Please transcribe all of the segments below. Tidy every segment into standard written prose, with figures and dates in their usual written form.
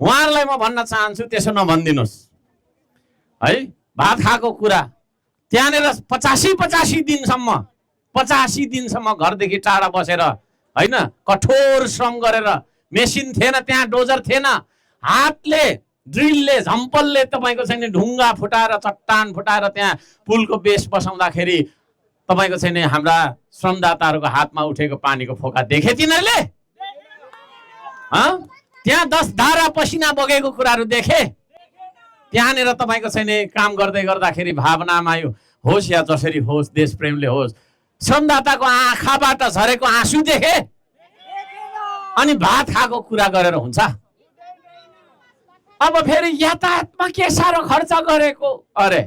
उहाँहरूलाई म भन्न चाहन्छु त्यसो नभनिदिनुहोस् है। भात खाएको कुरा त्यहाँनिर 85 दिनसम्म 85 दिनसम्म घरदेखि टाढा बसेर हैन कठोर श्रम गरेर, मेसिन थिएन त्यहाँ, डोजर थिएन, हातले ड्रिलले झम्पलले तपाईँको चाहिँ ढुङ्गा फुटाएर चट्टान फुटाएर त्यहाँ पुलको बेस बसाउँदाखेरि तपाईँको चाहिँ हाम्रा श्रमदाताहरूको हातमा उठेको पानीको फोका देखे तिनीहरूले? त्यहाँ 10 धारा पसिना बगेको कुराहरू देखे? त्यहाँनिर तपाईँको चाहिँ काम गर्दै गर्दाखेरि भावनामा आयो, होस् या जसरी होस्, देश प्रेमले होस्, श्रमदाताको आँखाबाट झरेको आँसु देखे? अनि भात खाएको कुरा गरेर हुन्छ? अब फेरि यातायातमा के साह्रो खर्च गरेको। अरे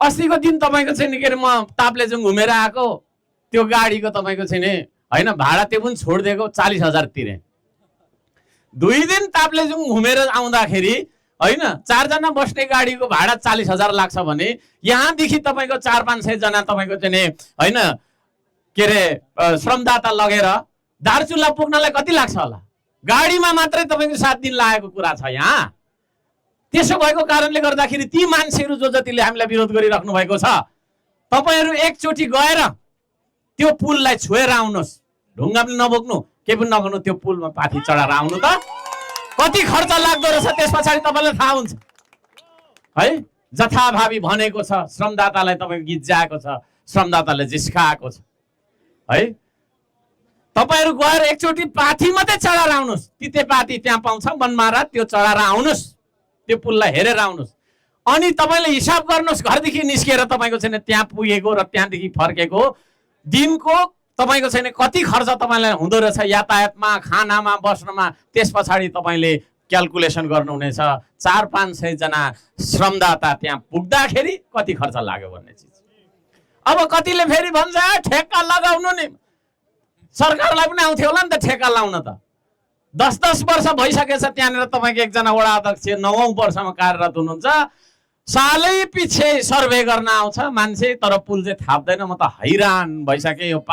अस्तिको दिन तपाईँको चाहिँ के अरे म ताप्लेजुङ घुमेर आएको, त्यो गाडीको तपाईँको चाहिँ हैन भाडा त्यो पनि छोडिदिएको 40,000 तिरे। 2 दिन ताप्लेजुङ घुमेर आउँदाखेरि हैन 4 जना बस्ने गाडीको भाडा 40,000 लाग्छ भने यहाँदेखि तपाईँको 400-500 जना तपाईँको चाहिँ हैन के अरे श्रमदाता लगेर दार्चुला पुग्नलाई कति लाग्छ होला? गाडीमा मात्रै तपाईँको 7 दिन लागेको कुरा छ यहाँ। त्यसो भएको कारणले गर्दाखेरि ती मान्छेहरू जो जतिले हामीलाई विरोध गरिराख्नु भएको छ, तपाईहरू एकचोटि गएर त्यो पुललाई छोएर आउनुहोस्, ढुङ्गा पनि नबोक्नु, के पनि नगर्नु, त्यो पुलमा पाथी चढाएर आउनु त। कति खर्च लाग्दो रहेछ त्यस पछाडि तपाईँलाई थाहा हुन्छ है। जथाभावी भनेको छ, श्रमदातालाई तपाईँको गिज्जाएको छ, श्रमदाताले जिस्काएको छ है। तपाईहरू गएर एकचोटि पाथी मात्रै चढाएर आउनुहोस्, तितेपाती त्यहाँ पाउँछ बनमारा, त्यो चढाएर आउनुहोस्, त्यो पुललाई हेरेर आउनुहोस्। अनि तपाईँले हिसाब गर्नुहोस् घरदेखि निस्किएर तपाईँको छैन त्यहाँ पुगेको र त्यहाँदेखि फर्केको दिनको तपाईँको छैन कति खर्च तपाईँलाई हुँदो रहेछ यातायातमा, खानामा, बस्नमा। त्यस पछाडि तपाईँले क्यालकुलेसन गर्नुहुनेछ 400-500 जना श्रमदाता त्यहाँ पुग्दाखेरि कति खर्च लाग्यो भन्ने चिज। अब कतिले फेरि भन्छ ठेक्का लगाउनु नि, सरकारलाई पनि आउँथ्यो होला नि त ठेक्का लाउन त। 10-10 वर्ष भइसकेछ त्यहाँनिर तपाईँको एकजना वडा अध्यक्ष 9औं वर्षमा कार्यरत हुनुहुन्छ। सालै पछि सर्वे गर्न आउँछ मान्छे, तर पुल चाहिँ थाप्दैन। म त हैरान भइसकेँ यो